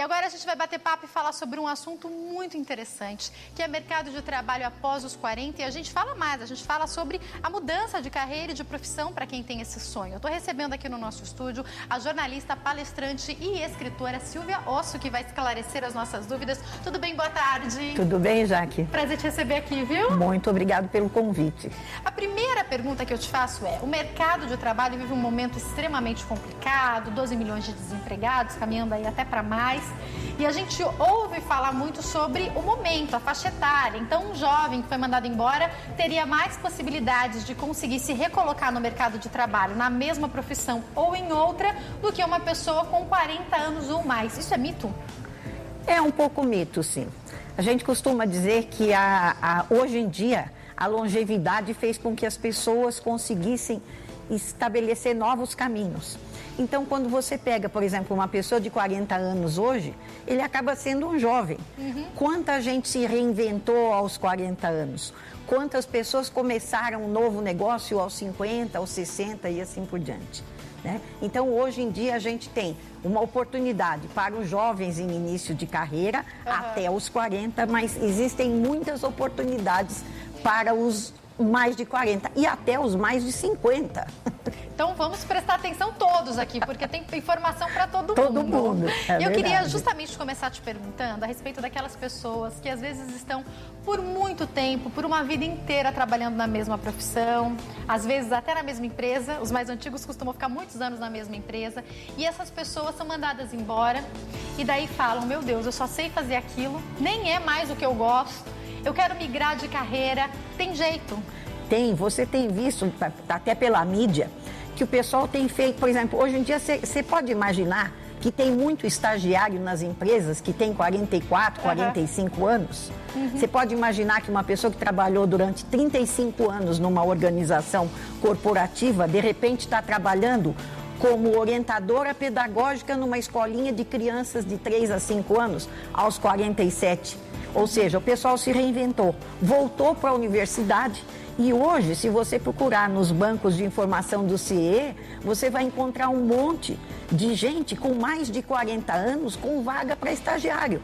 agora a gente vai bater papo e falar sobre um assunto muito interessante, que é mercado de trabalho após os 40. E a gente fala mais, a gente fala sobre a mudança de carreira e de profissão para quem tem esse sonho. Eu estou recebendo aqui no nosso estúdio a jornalista, palestrante e escritora Silvia Osso, que vai esclarecer as nossas dúvidas. Tudo bem? Boa tarde. Tudo bem, Jaque? Prazer te receber aqui, viu? Muito obrigado pelo convite. A primeira pergunta que eu te faço é: o mercado de trabalho vive um momento extremamente complicado, 12 milhões de desempregados, caminhando aí até para mais. E a gente ouve falar muito sobre o momento, a faixa etária. Então, um jovem que foi mandado embora teria mais possibilidades de conseguir se recolocar no mercado de trabalho, na mesma profissão ou em outra, do que uma pessoa com 40 anos ou mais. Isso é mito? É um pouco mito, sim. A gente costuma dizer que hoje em dia a longevidade fez com que as pessoas conseguissem estabelecer novos caminhos. Então, quando você pega, por exemplo, uma pessoa de 40 anos hoje, ele acaba sendo um jovem. Quanta gente se reinventou aos 40 anos? Quantas pessoas começaram um novo negócio aos 50, aos 60 e assim por diante, né? Então, hoje em dia, a gente tem uma oportunidade para os jovens em início de carreira até os 40, mas existem muitas oportunidades para os mais de 40 e até os mais de 50. Então vamos prestar atenção todos aqui, porque tem informação para todo mundo. Todo mundo. Eu queria justamente começar te perguntando a respeito daquelas pessoas que às vezes estão por muito tempo, por uma vida inteira trabalhando na mesma profissão, às vezes até na mesma empresa. Os mais antigos costumam ficar muitos anos na mesma empresa, e essas pessoas são mandadas embora e daí falam: meu Deus, eu só sei fazer aquilo, nem é mais o que eu gosto, eu quero migrar de carreira. Tem jeito? Tem, você tem visto até pela mídia que o pessoal tem feito, por exemplo, hoje em dia você pode imaginar que tem muito estagiário nas empresas que tem 44, 45 anos. Você pode imaginar que uma pessoa que trabalhou durante 35 anos numa organização corporativa, de repente está trabalhando como orientadora pedagógica numa escolinha de crianças de 3 a 5 anos, aos 47. Ou seja, o pessoal se reinventou, voltou para a universidade. E hoje, se você procurar nos bancos de informação do CIE, você vai encontrar um monte de gente com mais de 40 anos com vaga para estagiário,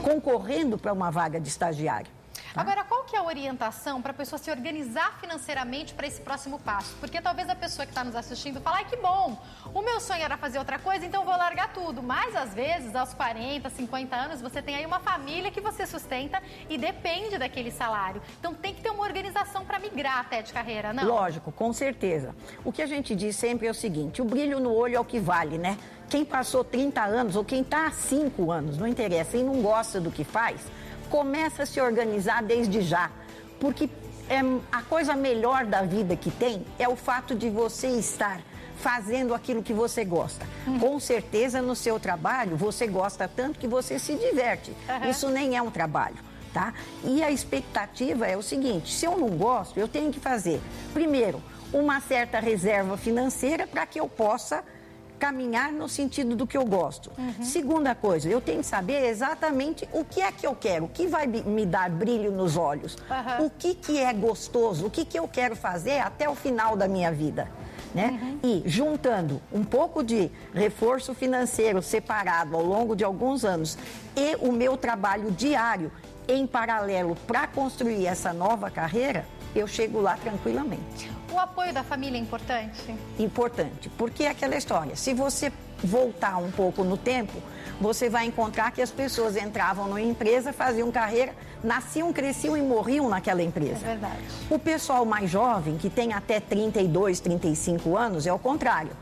concorrendo para uma vaga de estagiário. Agora, qual que é a orientação para a pessoa se organizar financeiramente para esse próximo passo? Porque talvez a pessoa que está nos assistindo fale: ai, que bom, o meu sonho era fazer outra coisa, então eu vou largar tudo. Mas, às vezes, aos 40, 50 anos, você tem aí uma família que você sustenta e depende daquele salário. Então, tem que ter uma organização para migrar até de carreira, não? Lógico, com certeza. O que a gente diz sempre é o seguinte: o brilho no olho é o que vale, né? Quem passou 30 anos ou quem está há 5 anos, não interessa, e não gosta do que faz, começa a se organizar desde já, porque a coisa melhor da vida que tem é o fato de você estar fazendo aquilo que você gosta. Com certeza, no seu trabalho, você gosta tanto que você se diverte. Isso nem é um trabalho, tá? E a expectativa é o seguinte: se eu não gosto, eu tenho que fazer, primeiro, uma certa reserva financeira para que eu possa caminhar no sentido do que eu gosto. Segunda coisa, eu tenho que saber exatamente o que é que eu quero, o que vai me dar brilho nos olhos, o que é gostoso, o que eu quero fazer até o final da minha vida, né? E juntando um pouco de reforço financeiro separado ao longo de alguns anos e o meu trabalho diário em paralelo para construir essa nova carreira, eu chego lá tranquilamente. O apoio da família é importante? Importante, porque é aquela história: se você voltar um pouco no tempo, você vai encontrar que as pessoas entravam numa empresa, faziam carreira, nasciam, cresciam e morriam naquela empresa. É verdade. O pessoal mais jovem, que tem até 32, 35 anos, é o contrário.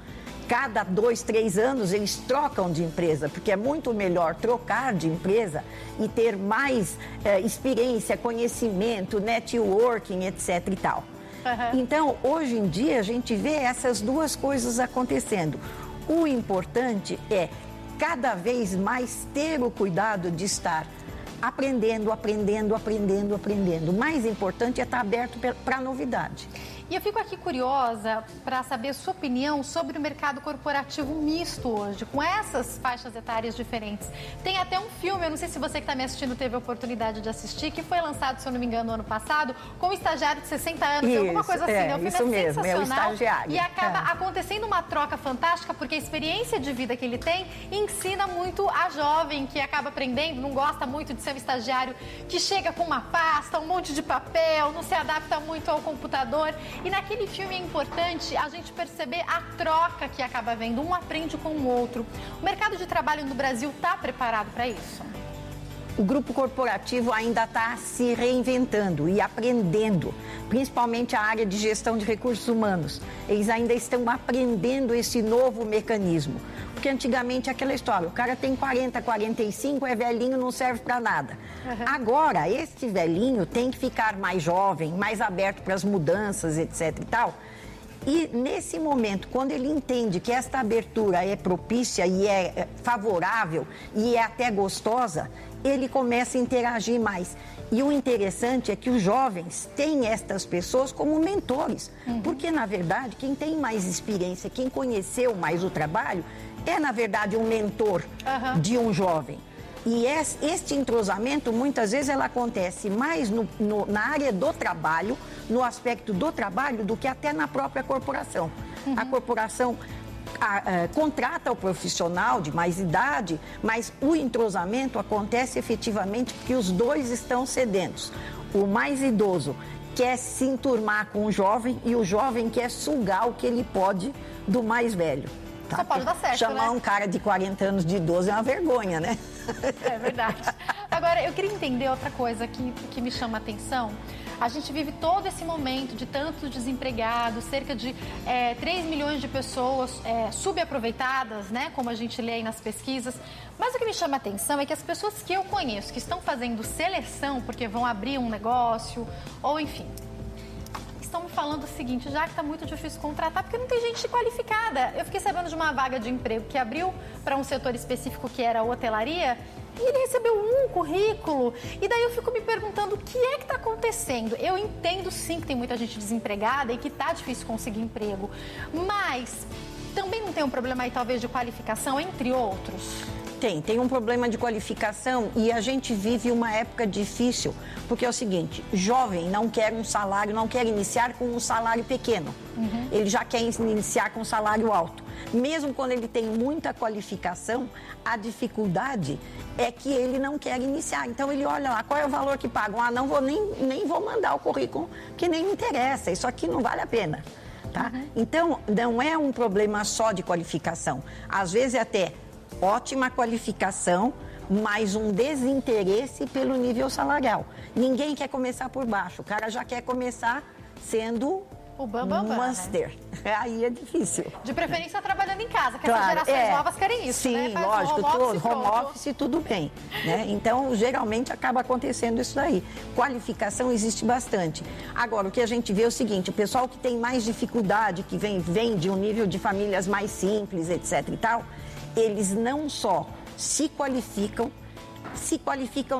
Cada 2, 3 anos eles trocam de empresa, porque é muito melhor trocar de empresa e ter mais experiência, conhecimento, networking, etc. e tal. Então, hoje em dia, a gente vê essas duas coisas acontecendo. O importante é cada vez mais ter o cuidado de estar aprendendo. O mais importante é estar aberto para a novidade. E eu fico aqui curiosa para saber a sua opinião sobre o mercado corporativo misto hoje, com essas faixas etárias diferentes. Tem até um filme, eu não sei se você que está me assistindo teve a oportunidade de assistir, que foi lançado, se eu não me engano, no ano passado, com um estagiário de 60 anos, alguma coisa assim. É, o filme isso mesmo, é o estagiário. E acaba acontecendo uma troca fantástica, porque a experiência de vida que ele tem ensina muito a jovem que acaba aprendendo, não gosta muito de ser um estagiário que chega com uma pasta, um monte de papel, não se adapta muito ao computador. E naquele filme é importante a gente perceber a troca que acaba havendo, um aprende com o outro. O mercado de trabalho no Brasil está preparado para isso? O grupo corporativo ainda está se reinventando e aprendendo, principalmente a área de gestão de recursos humanos. Eles ainda estão aprendendo esse novo mecanismo. Porque antigamente aquela história, o cara tem 40, 45, é velhinho, não serve para nada. Agora, esse velhinho tem que ficar mais jovem, mais aberto para as mudanças, etc e tal. E nesse momento, quando ele entende que esta abertura é propícia e é favorável e é até gostosa, ele começa a interagir mais. E o interessante é que os jovens têm estas pessoas como mentores. Porque, na verdade, quem tem mais experiência, quem conheceu mais o trabalho, é, na verdade, um mentor de um jovem. E este entrosamento, muitas vezes, ela acontece mais na área do trabalho, no aspecto do trabalho, do que até na própria corporação. A corporação contrata o profissional de mais idade, mas o entrosamento acontece efetivamente porque os dois estão sedentos. O mais idoso quer se enturmar com o jovem e o jovem quer sugar o que ele pode do mais velho. Tá? Só pode dar certo, Chamar um cara de 40 anos de idoso é uma vergonha, né? É verdade. Agora, eu queria entender outra coisa que me chama a atenção. A gente vive todo esse momento de tantos desempregados, cerca de 3 milhões de pessoas subaproveitadas, né? Como a gente lê aí nas pesquisas. Mas o que me chama a atenção é que as pessoas que eu conheço, que estão fazendo seleção, porque vão abrir um negócio, ou enfim, estão me falando o seguinte, já que está muito difícil contratar, porque não tem gente qualificada. Eu fiquei sabendo de uma vaga de emprego que abriu para um setor específico que era a hotelaria, e ele recebeu um currículo. E daí eu fico me perguntando o que é que está acontecendo. Eu entendo sim que tem muita gente desempregada e que está difícil conseguir emprego, mas também não tem um problema aí talvez de qualificação, entre outros? Tem um problema de qualificação e a gente vive uma época difícil, porque é o seguinte, jovem não quer um salário, não quer iniciar com um salário pequeno, ele já quer iniciar com um salário alto. Mesmo quando ele tem muita qualificação, a dificuldade é que ele não quer iniciar. Então ele olha lá, qual é o valor que pagam? Ah, não vou nem vou mandar o currículo, porque nem me interessa, isso aqui não vale a pena. Tá? Então, não é um problema só de qualificação, às vezes é até ótima qualificação, mas um desinteresse pelo nível salarial. Ninguém quer começar por baixo, o cara já quer começar sendo o master. Né? Aí é difícil. De preferência trabalhando em casa, que essas gerações novas querem isso, sim, né? Sim, lógico, home office tudo bem. Né? Então, geralmente acaba acontecendo isso daí. Qualificação existe bastante. Agora, o que a gente vê é o seguinte, o pessoal que tem mais dificuldade, que vem de um nível de famílias mais simples, etc e tal, eles não só se qualificam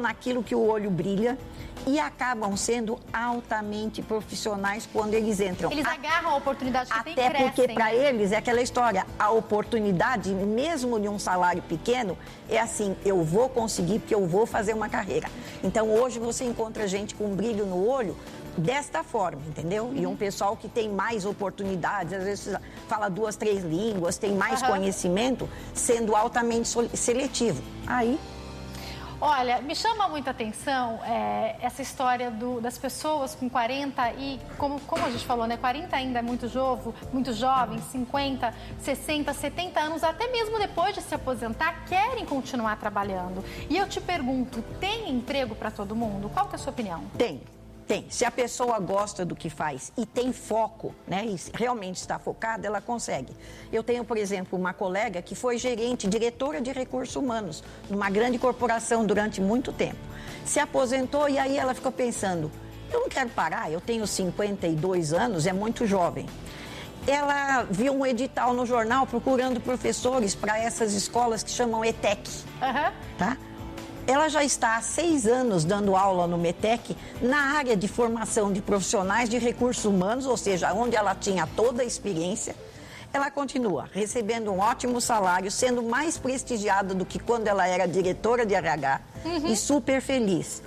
naquilo que o olho brilha e acabam sendo altamente profissionais quando eles entram. Eles agarram a oportunidade que tem e crescem. Até porque para eles é aquela história, a oportunidade, mesmo de um salário pequeno, é assim, eu vou conseguir porque eu vou fazer uma carreira. Então hoje você encontra gente com brilho no olho desta forma, entendeu? E um pessoal que tem mais oportunidades, às vezes fala 2, 3 línguas, tem mais conhecimento, sendo altamente seletivo. Aí... Olha, me chama muita atenção essa história das pessoas com 40 e, como a gente falou, né? 40 ainda é muito jovem, 50, 60, 70 anos, até mesmo depois de se aposentar, querem continuar trabalhando. E eu te pergunto, tem emprego para todo mundo? Qual que é a sua opinião? Tem. Se a pessoa gosta do que faz e tem foco, né, e realmente está focada, ela consegue. Eu tenho, por exemplo, uma colega que foi diretora de recursos humanos, numa grande corporação durante muito tempo. Se aposentou e aí ela ficou pensando, eu não quero parar, eu tenho 52 anos, é muito jovem. Ela viu um edital no jornal procurando professores para essas escolas que chamam ETEC, tá? Ela já está há 6 anos dando aula no METEC na área de formação de profissionais de recursos humanos, ou seja, onde ela tinha toda a experiência. Ela continua recebendo um ótimo salário, sendo mais prestigiada do que quando ela era diretora de RH e super feliz.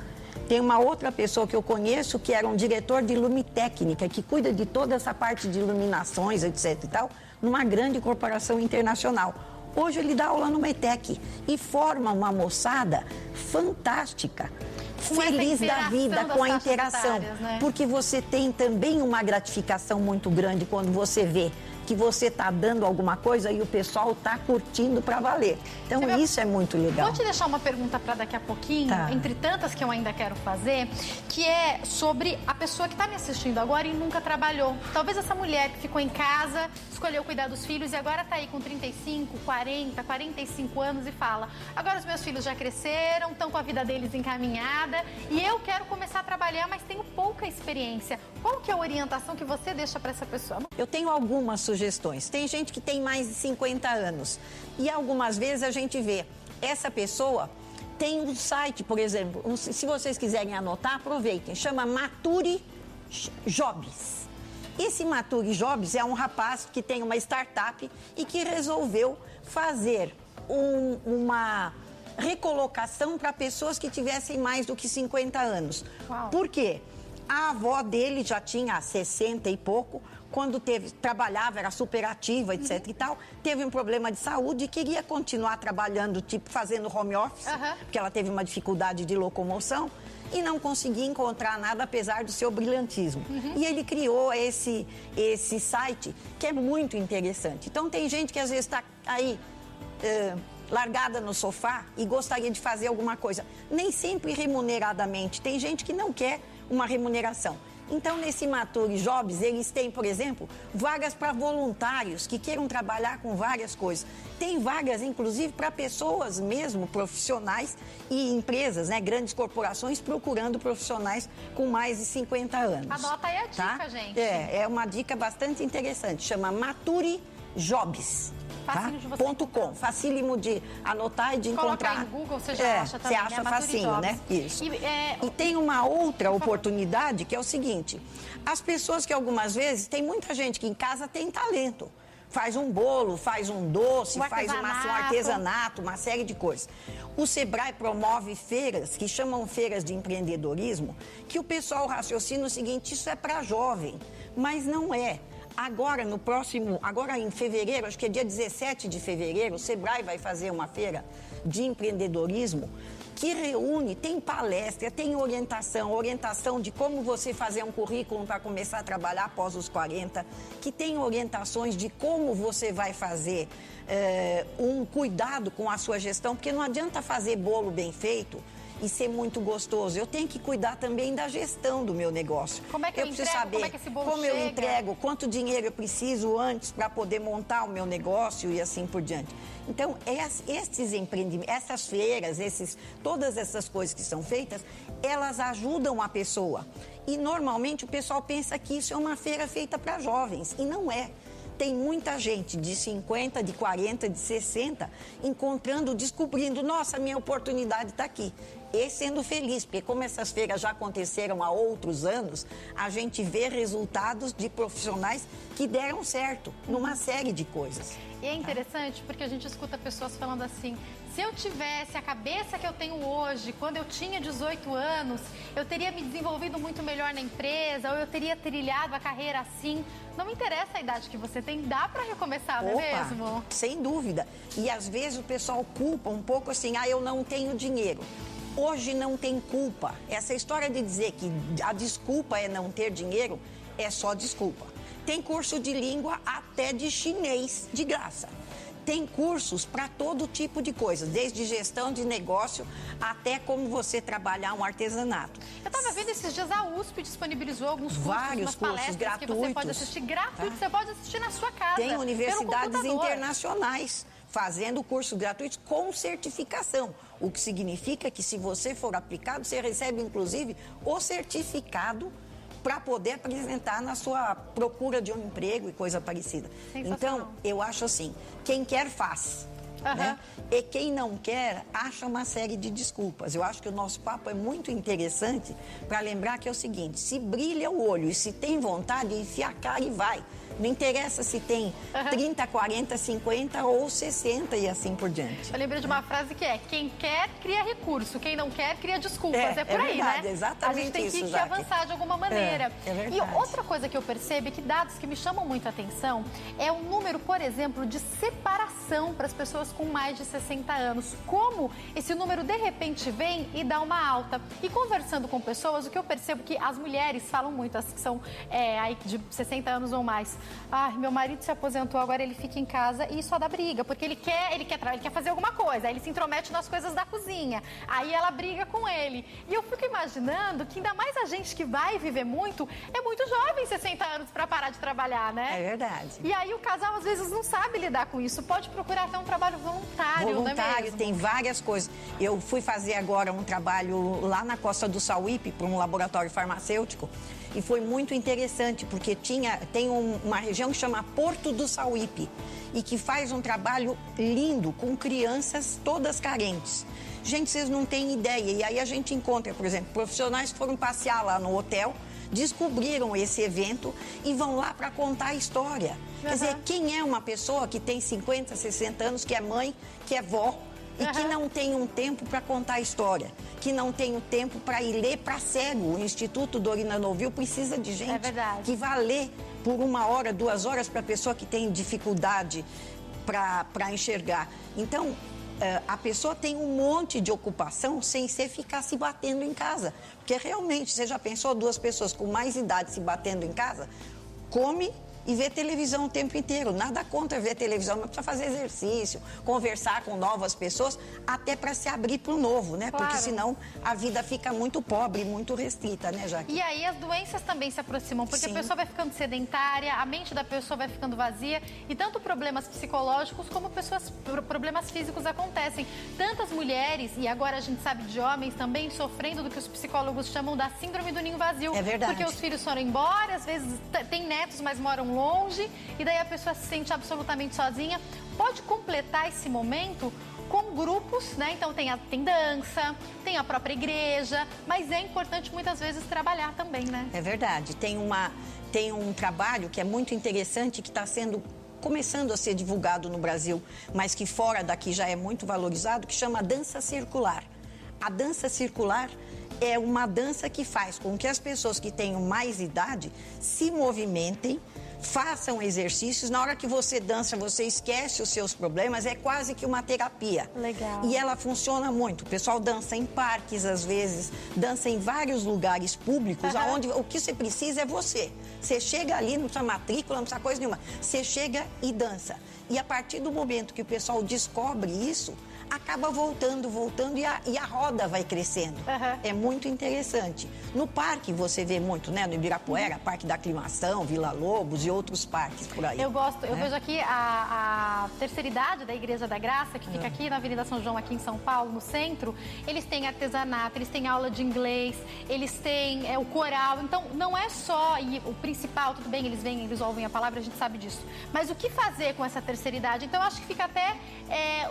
Tem uma outra pessoa que eu conheço que era um diretor de lumitécnica, que cuida de toda essa parte de iluminações, etc e tal, numa grande corporação internacional. Hoje ele dá aula no METEC e forma uma moçada fantástica, feliz da vida com a interação. Né? Porque você tem também uma gratificação muito grande quando você vê que você está dando alguma coisa e o pessoal está curtindo para valer. Então, isso é muito legal. Vou te deixar uma pergunta para daqui a pouquinho, entre tantas que eu ainda quero fazer, que é sobre a pessoa que está me assistindo agora e nunca trabalhou. Talvez essa mulher que ficou em casa, escolheu cuidar dos filhos e agora está aí com 35, 40, 45 anos e fala: agora os meus filhos já cresceram, estão com a vida deles encaminhada e eu quero começar a trabalhar, mas tenho pouca experiência. Qual que é a orientação que você deixa para essa pessoa? Eu tenho algumas sugestões. Tem gente que tem mais de 50 anos e algumas vezes a gente vê essa pessoa tem um site, por exemplo, se vocês quiserem anotar, aproveitem, chama Mature Jobs. Esse Mature Jobs é um rapaz que tem uma startup e que resolveu fazer uma recolocação para pessoas que tivessem mais do que 50 anos. Uau. Por quê? A avó dele já tinha 60 e pouco, quando trabalhava, era super ativa, etc e tal, teve um problema de saúde e queria continuar trabalhando, tipo, fazendo home office, porque ela teve uma dificuldade de locomoção e não conseguia encontrar nada, apesar do seu brilhantismo. E ele criou esse site, que é muito interessante. Então, tem gente que às vezes está aí largada no sofá e gostaria de fazer alguma coisa, nem sempre remuneradamente. Tem gente que não quer uma remuneração. Então, nesse Mature Jobs, eles têm, por exemplo, vagas para voluntários que queiram trabalhar com várias coisas. Tem vagas, inclusive, para pessoas mesmo, profissionais e empresas, né, grandes corporações, procurando profissionais com mais de 50 anos. Anota aí a dica, gente. É uma dica bastante interessante. Chama Mature Jobs. Facinho de você .com, facílimo de anotar e de encontrar. Coloca em Google, você já acha também. Você acha facinho, né? Isso. E tem uma outra oportunidade que é o seguinte: as pessoas que algumas vezes, tem muita gente que em casa tem talento. Faz um bolo, faz um doce, faz um artesanato, uma série de coisas. O Sebrae promove feiras, que chamam feiras de empreendedorismo, que o pessoal raciocina o seguinte: isso é para jovem, mas não é. Agora em fevereiro, acho que é dia 17 de fevereiro, o Sebrae vai fazer uma feira de empreendedorismo que reúne, tem palestra, tem orientação de como você fazer um currículo para começar a trabalhar após os 40, que tem orientações de como você vai fazer um cuidado com a sua gestão, porque não adianta fazer bolo bem feito e ser muito gostoso. Eu tenho que cuidar também da gestão do meu negócio. Como é que eu preciso entrego, saber como é que esse bolo como chega? eu entrego, quanto dinheiro eu preciso antes para poder montar o meu negócio e assim por diante. Então, esses empreendimentos, essas feiras, todas essas coisas que são feitas, elas ajudam a pessoa. E normalmente o pessoal pensa que isso é uma feira feita para jovens, e não é. Tem muita gente de 50, de 40, de 60 encontrando, descobrindo, nossa, minha oportunidade está aqui. E sendo feliz, porque como essas feiras já aconteceram há outros anos, a gente vê resultados de profissionais que deram certo numa série de coisas. E é interessante porque a gente escuta pessoas falando assim: se eu tivesse a cabeça que eu tenho hoje, quando eu tinha 18 anos, eu teria me desenvolvido muito melhor na empresa, ou eu teria trilhado a carreira assim. Não interessa a idade que você tem, dá para recomeçar, não é mesmo? Sem dúvida. E às vezes o pessoal culpa um pouco assim: eu não tenho dinheiro. Hoje não tem culpa. Essa história de dizer que a desculpa é não ter dinheiro é só desculpa. Tem curso de língua até de chinês de graça. Tem cursos para todo tipo de coisa, desde gestão de negócio até como você trabalhar um artesanato. Eu estava vendo esses dias, a USP disponibilizou alguns cursos, vários palestras gratuitos, que você pode assistir gratuito, você pode assistir na sua casa. Tem universidades internacionais fazendo cursos gratuitos com certificação, o que significa que se você for aplicado, você recebe inclusive o certificado para poder apresentar na sua procura de um emprego e coisa parecida. Então, eu acho assim, quem quer faz. né? E quem não quer, acha uma série de desculpas. Eu acho que o nosso papo é muito interessante para lembrar que é o seguinte, se brilha o olho e se tem vontade, enfia a cara e vai. Não interessa se tem 30, 40, 50 ou 60 e assim por diante. Eu lembrei de uma frase que é: quem quer, cria recurso. Quem não quer, cria desculpas. É por aí, verdade, né? Exatamente. A gente tem isso, que avançar de alguma maneira. É verdade. E outra coisa que eu percebo, que dados que me chamam muito a atenção, é o número, por exemplo, de separação para as pessoas com mais de 60 anos. Como esse número, de repente, vem e dá uma alta. E conversando com pessoas, o que eu percebo que as mulheres falam muito, as que são aí de 60 anos ou mais. Meu marido se aposentou, agora ele fica em casa e só dá briga, porque ele quer fazer alguma coisa, aí ele se intromete nas coisas da cozinha, aí ela briga com ele. E eu fico imaginando que ainda mais a gente que vai viver muito, é muito jovem, 60 anos, para parar de trabalhar, né? É verdade. E aí o casal, às vezes, não sabe lidar com isso, pode procurar até um trabalho voluntário, não é mesmo? Tem várias coisas. Eu fui fazer agora um trabalho lá na Costa do Sauípe, para um laboratório farmacêutico, e foi muito interessante, porque tem uma região que chama Porto do Sauípe e que faz um trabalho lindo com crianças todas carentes. Gente, vocês não têm ideia. E aí a gente encontra, por exemplo, profissionais que foram passear lá no hotel, descobriram esse evento e vão lá para contar a história. Quer dizer, quem é uma pessoa que tem 50, 60 anos, que é mãe, que é vó, e que não tem um tempo para contar a história, que não tem um tempo para ir ler para cego. O Instituto Dorina Novil precisa de gente que vá ler por 1 hora, 2 horas para a pessoa que tem dificuldade para enxergar. Então, a pessoa tem um monte de ocupação sem ser ficar se batendo em casa. Porque realmente, você já pensou 2 pessoas com mais idade se batendo em casa? Come e ver televisão o tempo inteiro. Nada contra ver televisão, mas precisa fazer exercício, conversar com novas pessoas, até para se abrir para o novo, né? Claro. Porque senão a vida fica muito pobre, muito restrita, né, Jaque? E aí as doenças também se aproximam, porque a pessoa vai ficando sedentária, a mente da pessoa vai ficando vazia, e tanto problemas psicológicos como problemas físicos acontecem. Tantas mulheres, e agora a gente sabe de homens também, sofrendo do que os psicólogos chamam da síndrome do ninho vazio. É verdade. Porque os filhos foram embora, às vezes tem netos, mas moram longe, e daí a pessoa se sente absolutamente sozinha. Pode completar esse momento com grupos, né? Então tem dança, tem a própria igreja, mas é importante muitas vezes trabalhar também, né? É verdade. Tem um trabalho que é muito interessante, que está começando a ser divulgado no Brasil, mas que fora daqui já é muito valorizado, que chama dança circular. A dança circular é uma dança que faz com que as pessoas que tenham mais idade se movimentem, façam exercícios. Na hora que você dança, você esquece os seus problemas, é quase que uma terapia. Legal. E ela funciona muito. O pessoal dança em parques, às vezes, dança em vários lugares públicos, onde o que você precisa é você. Você chega ali, não precisa matrícula, não precisa coisa nenhuma. Você chega e dança. E a partir do momento que o pessoal descobre isso, acaba voltando e a roda vai crescendo. É muito interessante. No parque você vê muito, né? No Ibirapuera, Parque da Aclimação, Vila Lobos e outros parques por aí. Eu gosto, eu vejo aqui a terceira idade da Igreja da Graça, que fica aqui na Avenida São João, aqui em São Paulo, no centro. Eles têm artesanato, eles têm aula de inglês, eles têm o coral. Então, não é só, e o principal, tudo bem, eles ouvem a palavra, a gente sabe disso. Mas o que fazer com essa terceira idade? Então, eu acho que fica até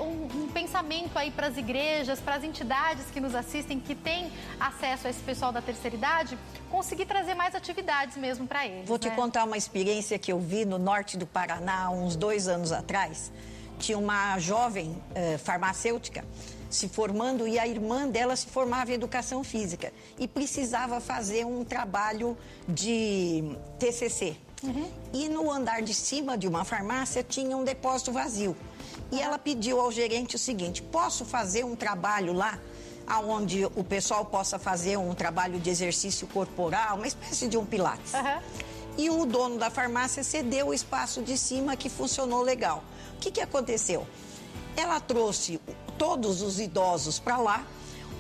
um pensamento aí para as igrejas, para as entidades que nos assistem, que têm acesso a esse pessoal da terceira idade, conseguir trazer mais atividades mesmo para eles. Vou te contar uma experiência que eu vi no norte do Paraná, uns 2 anos atrás. Tinha uma jovem farmacêutica se formando e a irmã dela se formava em educação física e precisava fazer um trabalho de TCC. E no andar de cima de uma farmácia tinha um depósito vazio. E ela pediu ao gerente o seguinte: posso fazer um trabalho lá, onde o pessoal possa fazer um trabalho de exercício corporal, uma espécie de um pilates. E o dono da farmácia cedeu o espaço de cima, que funcionou legal. O que aconteceu? Ela trouxe todos os idosos para lá.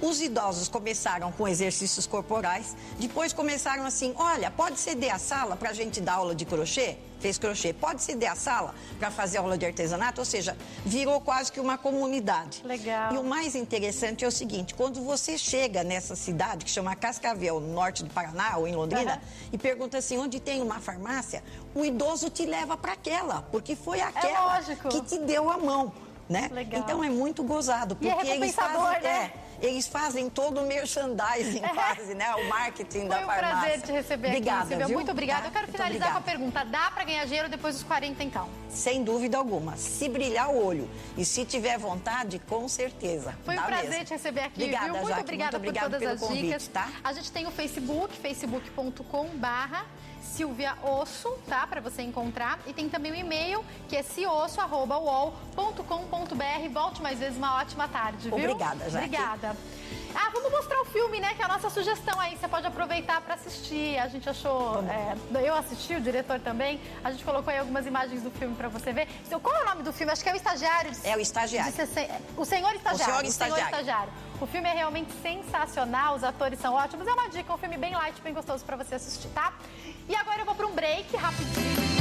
Os idosos começaram com exercícios corporais, depois começaram assim: olha, pode ceder a sala para a gente dar aula de crochê? Fez crochê. Pode ceder a sala para fazer aula de artesanato? Ou seja, virou quase que uma comunidade. Legal. E o mais interessante é o seguinte: quando você chega nessa cidade que chama Cascavel, no norte do Paraná ou em Londrina, e pergunta assim, onde tem uma farmácia, o idoso te leva para aquela, porque foi aquela que te deu a mão. né? Legal. Então é muito gozado, porque eles fazem todo o merchandising quase, né? O marketing da farmácia. Foi um prazer te receber aqui, Silvia. Muito obrigada. Tá? Eu quero finalizar com a pergunta, dá para ganhar dinheiro depois dos 40, então? Sem dúvida alguma. Se brilhar o olho e se tiver vontade, com certeza. Foi um prazer te receber aqui, obrigada, viu? Muito Jaque, obrigada por todas as convite, dicas. tá? A gente tem o Facebook, facebook.com/Silvia Osso, tá? Para você encontrar. E tem também o e-mail, que é ciosso@uol.com.br. Volte mais vezes, uma ótima tarde, viu? Obrigada, Jaque. Obrigada. Ah, vamos mostrar o filme, né? Que é a nossa sugestão aí. Você pode aproveitar para assistir. A gente achou... eu assisti, o diretor também. A gente colocou aí algumas imagens do filme para você ver. Qual é o nome do filme? Acho que é O Estagiário. É O Estagiário. O Senhor Estagiário. O Senhor Estagiário. O filme é realmente sensacional, os atores são ótimos. É uma dica, um filme bem light, bem gostoso para você assistir, tá? E agora eu vou para um break rapidinho.